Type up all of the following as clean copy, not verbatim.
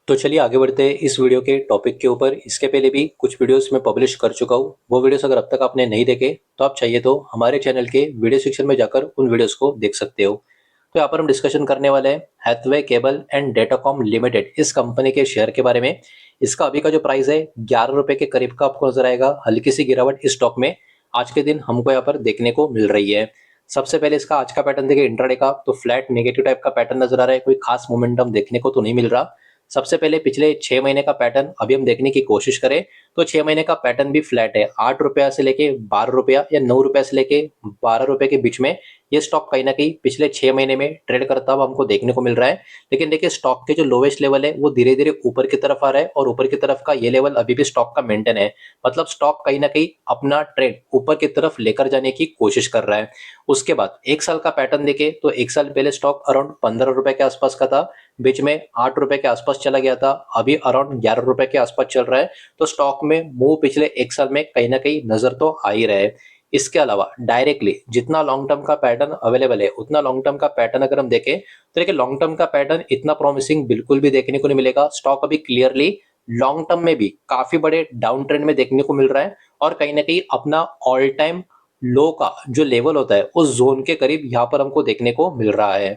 तो चलिए आगे बढ़ते हैं इस वीडियो के टॉपिक के ऊपर। इसके पहले भी कुछ वीडियोस मैं पब्लिश कर चुका हूँ। वो वीडियोस अगर अब तक आपने नहीं देखे तो आप चाहिए तो हमारे चैनल के वीडियो सेक्शन में जाकर उन वीडियोस को देख सकते हो। तो यहाँ पर हम डिस्कशन करने वाले हैं Hathaway cable and Datacom limited इस कंपनी के शेयर के बारे में। इसका अभी का जो प्राइस है 11 रुपए के करीब का आपको नजर आएगा। हल्की सी गिरावट इस स्टॉक में आज के दिन हमको यहाँ पर देखने को मिल रही है। सबसे पहले इसका आज का पैटर्न देखिए इंट्राडे का, तो फ्लैट नेगेटिव टाइप का पैटर्न नजर आ रहा है। कोई खास मोमेंटम देखने को तो नहीं मिल रहा। सबसे पहले पिछले 6 महीने का पैटर्न अभी हम देखने की कोशिश करें तो 6 महीने का पैटर्न भी फ्लैट है। 8 रुपया से लेके 12 रुपया या 9 रुपया से लेके 12 रुपए के बीच में ये स्टॉक कहीं ना कहीं पिछले 6 महीने में ट्रेड करता हुआ हमको देखने को मिल रहा है। लेकिन देखिए स्टॉक के जो लोवेस्ट लेवल है वो धीरे धीरे ऊपर की तरफ आ रहा है और ऊपर की तरफ का ये लेवल अभी भी स्टॉक का मेंटेन है। मतलब स्टॉक कहीं ना कहीं अपना ट्रेड ऊपर की तरफ लेकर जाने की कोशिश कर रहा है। उसके बाद 1 साल का पैटर्न देखे तो 1 साल पहले स्टॉक अराउंड 15 रुपए के आसपास का था। बीच में 8 रुपए के आसपास चला गया था। अभी अराउंड 11 रुपए के आसपास चल रहा है। तो स्टॉक में मूव पिछले 1 साल में कहीं ना कहीं नजर तो आ ही रहा है। इसके अलावा डायरेक्टली जितना लॉन्ग टर्म का पैटर्न अवेलेबल है उतना लॉन्ग टर्म का पैटर्न अगर हम देखें तो देखिए लॉन्ग टर्म का पैटर्न इतना प्रॉमिसिंग बिल्कुल भी देखने को नहीं मिलेगा। स्टॉक अभी क्लियरली लॉन्ग टर्म में भी काफी बड़े डाउन ट्रेंड में देखने को मिल रहा है और कहीं ना कहीं अपना ऑल टाइम लो का जो लेवल होता है उस जोन के करीब यहाँ पर हमको देखने को मिल रहा है।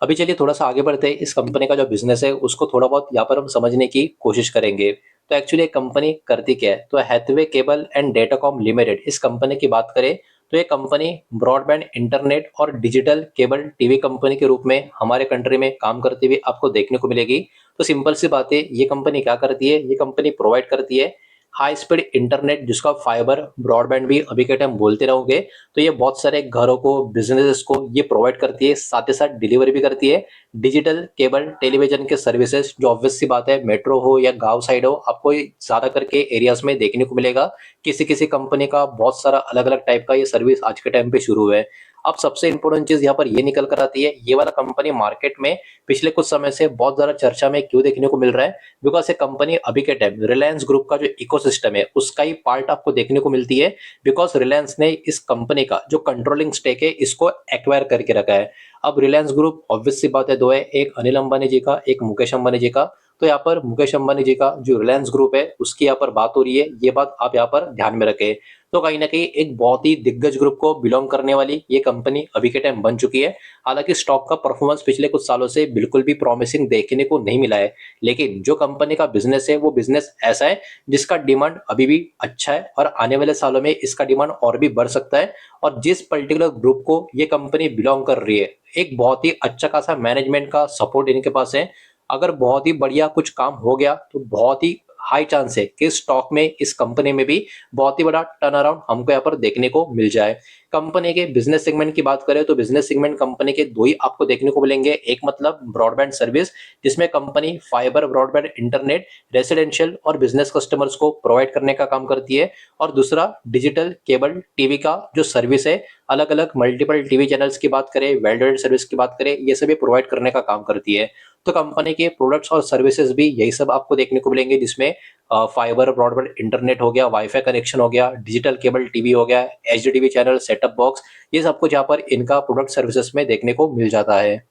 अभी चलिए थोड़ा सा आगे बढ़ते हैं। इस कंपनी का जो बिजनेस है उसको थोड़ा बहुत यहाँ पर हम समझने की कोशिश करेंगे। तो एक्चुअली एक कंपनी करती क्या है, तो Hathaway cable and Datacom limited इस कंपनी की बात करें तो ये कंपनी ब्रॉडबैंड इंटरनेट और डिजिटल केबल टीवी कंपनी के रूप में हमारे कंट्री में काम करती हुई आपको देखने को मिलेगी। तो सिंपल सी बात है, ये कंपनी क्या करती है, ये कंपनी प्रोवाइड करती है हाई स्पीड इंटरनेट जिसका फाइबर ब्रॉडबैंड भी अभी के टाइम बोलते रहोगे। तो ये बहुत सारे घरों को बिजनेसेस को ये प्रोवाइड करती है, साथ ही साथ डिलीवरी भी करती है डिजिटल केबल टेलीविजन के सर्विसेज। जो ऑब्वियस सी बात है मेट्रो हो या गांव साइड हो आपको ये ज्यादा करके एरियाज में देखने को मिलेगा। किसी किसी कंपनी का बहुत सारा अलग अलग टाइप का ये सर्विस आज के टाइम पे शुरू हुआ है। अब सबसे इंपॉर्टेंट चीज यहाँ पर ये निकल कर आती है, ये वाला कंपनी मार्केट में पिछले कुछ समय से बहुत ज्यादा चर्चा में क्यों देखने को मिल रहा है, बिकॉज ये कंपनी अभी के टाइम रिलायंस ग्रुप का जो इकोसिस्टम है उसका ही पार्ट आपको देखने को मिलती है। बिकॉज रिलायंस ने इस कंपनी का जो कंट्रोलिंग स्टेक है इसको एक्वायर करके रखा है। अब रिलायंस ग्रुप ऑब्वियस सी बात है दो है, एक अनिल अंबानी जी का, एक मुकेश अंबानी जी का। तो यहाँ पर मुकेश अंबानी जी का जो रिलायंस ग्रुप है उसकी यहाँ पर बात हो रही है, ये बात आप यहाँ पर ध्यान में रखें। तो कहीं ना कहीं एक बहुत ही दिग्गज ग्रुप को बिलोंग करने वाली ये कंपनी अभी के टाइम बन चुकी है। हालांकि स्टॉक का परफॉर्मेंस पिछले कुछ सालों से बिल्कुल भी प्रॉमिसिंग देखने को नहीं मिला है, लेकिन जो कंपनी का बिजनेस है वो बिजनेस ऐसा है जिसका डिमांड अभी भी अच्छा है और आने वाले सालों में इसका डिमांड और भी बढ़ सकता है। और जिस पर्टिकुलर ग्रुप को ये कंपनी बिलोंग कर रही है एक बहुत ही अच्छा खासा मैनेजमेंट का सपोर्ट इनके पास है। अगर बहुत ही बढ़िया कुछ काम हो गया तो बहुत ही हाई चांस है कि स्टॉक में इस कंपनी में भी बहुत ही बड़ा टर्न अराउंड हमको यहाँ पर देखने को मिल जाए। कंपनी के बिजनेस सेगमेंट की बात करें तो बिजनेस सेगमेंट कंपनी के दो ही आपको देखने को मिलेंगे। एक मतलब ब्रॉडबैंड सर्विस जिसमें company fibre broadband internet residential और बिजनेस कस्टमर्स को प्रोवाइड करने का काम करती है। और दूसरा डिजिटल केबल टीवी का जो सर्विस है, अलग अलग मल्टीपल टीवी चैनल्स की बात करें, वेल्डेड सर्विस की बात करें, ये सभी प्रोवाइड करने का काम करती है। तो कंपनी के प्रोडक्ट्स और सर्विसेज भी यही सब आपको देखने को मिलेंगे, जिसमें फाइबर ब्रॉडबैंड इंटरनेट हो गया, वाईफाई कनेक्शन हो गया, डिजिटल केबल टीवी हो गया, एचडीटीवी चैनल, सेटअप बॉक्स, ये सब कुछ यहाँ पर इनका प्रोडक्ट सर्विसेज में देखने को मिल जाता है।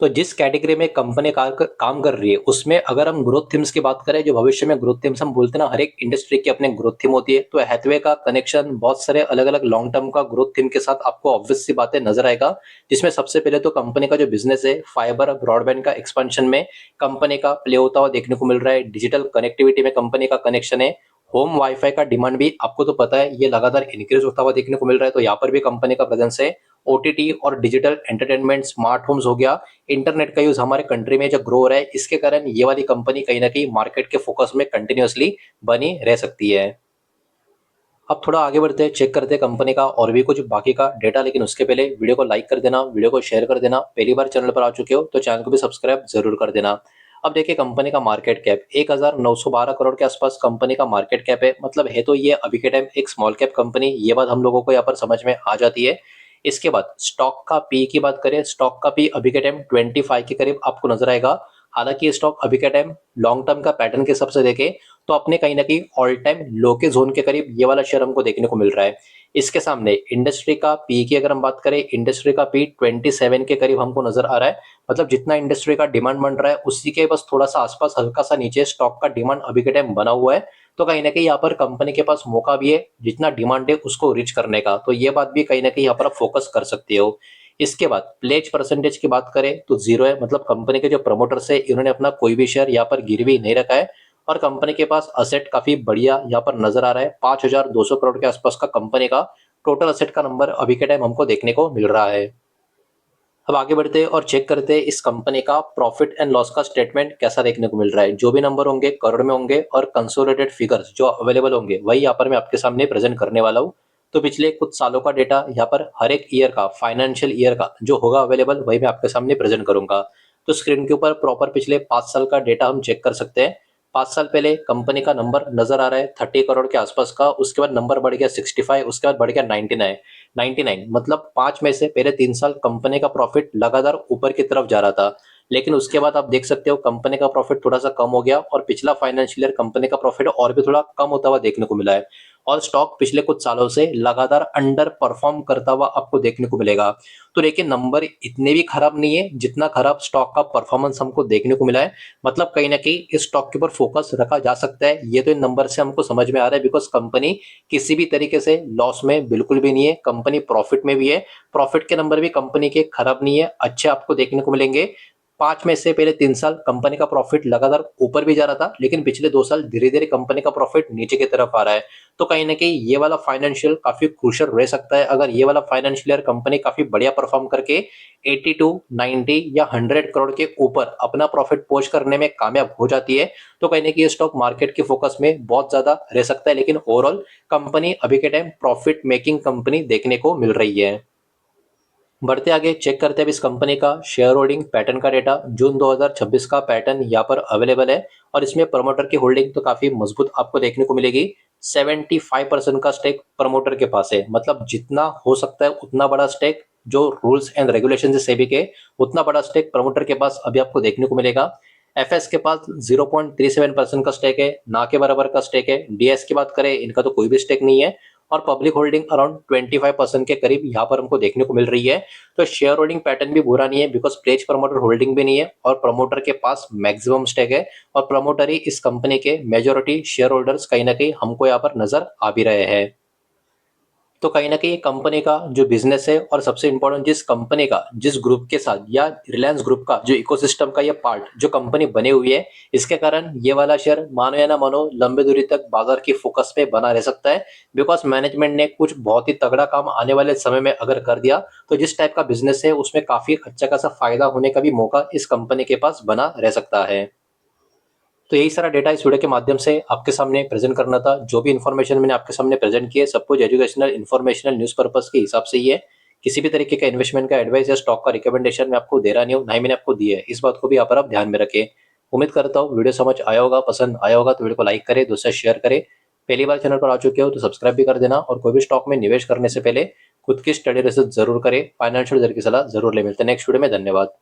तो जिस कैटेगरी में कंपनी काम कर रही है उसमें अगर हम ग्रोथ थीम्स की बात करें, जो भविष्य में ग्रोथ थीम्स हम बोलते हैं ना, हर एक इंडस्ट्री की अपने ग्रोथ थीम होती है। तो हैथवे का कनेक्शन बहुत सारे अलग अलग लॉन्ग टर्म का ग्रोथ थीम के साथ आपको ऑब्वियस सी बातें नजर आएगा। जिसमें सबसे पहले तो कंपनी का जो बिजनेस है फाइबर ब्रॉडबैंड का एक्सपेंशन में कंपनी का प्ले होता हुआ देखने को मिल रहा है। डिजिटल कनेक्टिविटी में कंपनी का कनेक्शन है। होम वाईफाई का डिमांड भी आपको तो पता है ये लगातार इंक्रीज होता हुआ देखने को मिल रहा है, तो यहाँ पर भी कंपनी का प्रेजेंस है। ओटीटी और डिजिटल एंटरटेनमेंट, स्मार्ट होम्स हो गया, इंटरनेट का यूज हमारे कंट्री में जो ग्रो हो रहा है, इसके कारण ये वाली कंपनी कहीं ना कहीं मार्केट के फोकस में कंटिन्यूअसली बनी रह सकती है। अब थोड़ा आगे बढ़ते हैं, चेक करते हैं कंपनी का और भी कुछ बाकी का डेटा, लेकिन उसके पहले वीडियो को लाइक कर देना, वीडियो को शेयर कर देना। पहली बार चैनल पर आ चुके हो तो चैनल को भी सब्सक्राइब जरूर कर देना। अब देखिए कंपनी का मार्केट कैप 1912 करोड़ के आसपास कंपनी का मार्केट कैप है। मतलब है तो ये अभी के टाइम एक स्मॉल कैप कंपनी, ये बात हम लोगों को यहाँ पर समझ में आ जाती है। इसके बाद स्टॉक का पी की बात करें, स्टॉक का पी अभी के टाइम 25 के करीब आपको नजर आएगा। हालांकि ये स्टॉक अभी के टाइम लॉन्ग टर्म का पैटर्न के हिसाब से देखें तो अपने कहीं ना कहीं ऑल टाइम लो के जोन के करीब ये वाला शेयर हमको देखने को मिल रहा है। इसके सामने इंडस्ट्री का पी की अगर हम बात करें, इंडस्ट्री का पी 27 के करीब हमको नजर आ रहा है। मतलब जितना इंडस्ट्री का डिमांड बन रहा है उसी के बस थोड़ा सा आसपास हल्का सा नीचे स्टॉक का डिमांड अभी के टाइम बना हुआ है। तो कहीं ना कहीं यहाँ पर कंपनी के पास मौका भी है जितना डिमांड है उसको रीच करने का, तो ये बात भी कहीं ना कहीं यहाँ पर आप फोकस कर सकते हो। इसके बाद प्लेज परसेंटेज की बात करें तो जीरो है। मतलब कंपनी के जो प्रमोटर्स है इन्होंने अपना कोई भी शेयर यहाँ पर गिरवी नहीं रखा है और कंपनी के पास असेट काफी बढ़िया यहाँ पर नजर आ रहा है। 5,200 करोड़ के आसपास का कंपनी का टोटल असेट का नंबर अभी के टाइम हमको देखने को मिल रहा है। अब आगे बढ़ते हैं और चेक करते हैं इस कंपनी का प्रॉफिट एंड लॉस का स्टेटमेंट कैसा देखने को मिल रहा है। जो भी नंबर होंगे करोड़ में होंगे और कंसोलिडेटेड फिगर्स जो अवेलेबल होंगे वही यहाँ पर मैं आपके सामने प्रेजेंट करने वाला हूँ। तो पिछले कुछ सालों का डेटा यहाँ पर हर एक ईयर का फाइनेंशियल ईयर का जो होगा अवेलेबल वही मैं आपके सामने प्रेजेंट करूंगा। तो स्क्रीन के ऊपर प्रॉपर पिछले 5 साल का डेटा हम चेक कर सकते हैं। 5 साल पहले कंपनी का नंबर नजर आ रहा है 30 करोड़ के आसपास का, उसके बाद नंबर बढ़ गया 65, उसके बाद बढ़ गया 99। मतलब 5 में से पहले 3 साल कंपनी का प्रॉफिट लगातार ऊपर की तरफ जा रहा था, लेकिन उसके बाद आप देख सकते हो कंपनी का प्रॉफिट थोड़ा सा कम हो गया और पिछला फाइनेंशियल ईयर कंपनी का प्रॉफिट और भी थोड़ा कम होता हुआ देखने को मिला है। और स्टॉक पिछले कुछ सालों से लगातार अंडर परफॉर्म करता हुआ आपको देखने को मिलेगा। तो लेकिन नंबर इतने भी खराब नहीं है जितना खराब स्टॉक का परफॉर्मेंस हमको देखने को मिला है। मतलब कहीं ना कहीं इस स्टॉक के ऊपर फोकस रखा जा सकता है, ये तो इन नंबर से हमको समझ में आ रहा है। बिकॉज कंपनी किसी भी तरीके से लॉस में बिल्कुल भी नहीं है, कंपनी प्रॉफिट में भी है। प्रॉफिट के नंबर भी कंपनी के खराब नहीं है, अच्छे आपको देखने को मिलेंगे। 5 में से पहले 3 साल कंपनी का प्रॉफिट लगातार ऊपर भी जा रहा था, लेकिन पिछले 2 साल धीरे धीरे कंपनी का प्रॉफिट नीचे की तरफ आ रहा है। तो कहीं ना कहीं ये वाला फाइनेंशियल काफी क्रूशियल रह सकता है। अगर ये वाला फाइनेंशियल ईयर कंपनी काफी बढ़िया परफॉर्म करके 82, 90 या 100 करोड़ के ऊपर अपना प्रॉफिट पोस्ट करने में कामयाब हो जाती है तो कहीं ना कहीं स्टॉक मार्केट के फोकस में बहुत ज्यादा रह सकता है। लेकिन ओवरऑल कंपनी अभी के टाइम प्रॉफिट मेकिंग कंपनी देखने को मिल रही है। बढ़ते आगे चेक करते हैं इस कंपनी का शेयर होल्डिंग पैटर्न का डेटा। जून 2026 का पैटर्न यहाँ पर अवेलेबल है और इसमें प्रमोटर की होल्डिंग तो काफी मजबूत आपको देखने को मिलेगी। 75% का स्टेक प्रमोटर के पास है। मतलब जितना हो सकता है उतना बड़ा स्टेक जो रूल्स एंड रेगुलेशन से सेबी के, उतना बड़ा स्टेक प्रमोटर के पास अभी आपको देखने को मिलेगा। एफएस के पास 0.37% का स्टेक है, ना के बराबर का स्टेक है। डीएस की बात करें इनका तो कोई भी स्टेक नहीं है और पब्लिक होल्डिंग अराउंड 25% के करीब यहाँ पर हमको देखने को मिल रही है। तो शेयर होल्डिंग पैटर्न भी बुरा नहीं है बिकॉज प्लेज प्रमोटर होल्डिंग भी नहीं है और प्रमोटर के पास मैक्सिमम स्टेक है और प्रमोटर ही इस कंपनी के मेजोरिटी शेयर होल्डर्स कहीं ना कहीं हमको यहाँ पर नजर आ भी रहे हैं। तो कहीं ना कहीं कंपनी का जो बिजनेस है और सबसे इंपॉर्टेंट जिस कंपनी का जिस ग्रुप के साथ या रिलायंस ग्रुप का जो इकोसिस्टम का ये पार्ट जो कंपनी बनी हुई है, इसके कारण ये वाला शेयर मानो या ना मानो लंबे दूरी तक बाजार की फोकस पे बना रह सकता है। बिकॉज मैनेजमेंट ने कुछ बहुत ही तगड़ा काम आने वाले समय में अगर कर दिया तो जिस टाइप का बिजनेस है उसमें काफी अच्छा खासा फायदा होने का भी मौका इस कंपनी के पास बना रह सकता है। तो यही सारा डेटा इस वीडियो के माध्यम से आपके सामने प्रेजेंट करना था। जो भी इन्फॉर्मेशन मैंने आपके सामने प्रेजेंट की है सब कुछ एजुकेशनल इन्फॉर्मेशनल न्यूज पर्पस के हिसाब से ही है। किसी भी तरीके का इन्वेस्टमेंट का एडवाइस या स्टॉक का रिकमेंडेशन मैं आपको दे रहा नहीं हूँ, ना ही मैंने आपको दी है। इस बात को भी यहाँ पर आप ध्यान में रखें। उम्मीद करता हूँ वीडियो समझ आया होगा, पसंद आया होगा तो वीडियो को लाइक करें, दूसरा शेयर करें। पहली बार चैनल पर आ चुके हो तो सब्सक्राइब भी कर देना और कोई भी स्टॉक में निवेश करने से पहले खुद की स्टडी रिसर्च जरूर करें, फाइनेंशियल जरूर की सलाह जरूर ले। मिलते हैं नेक्स्ट वीडियो में। धन्यवाद।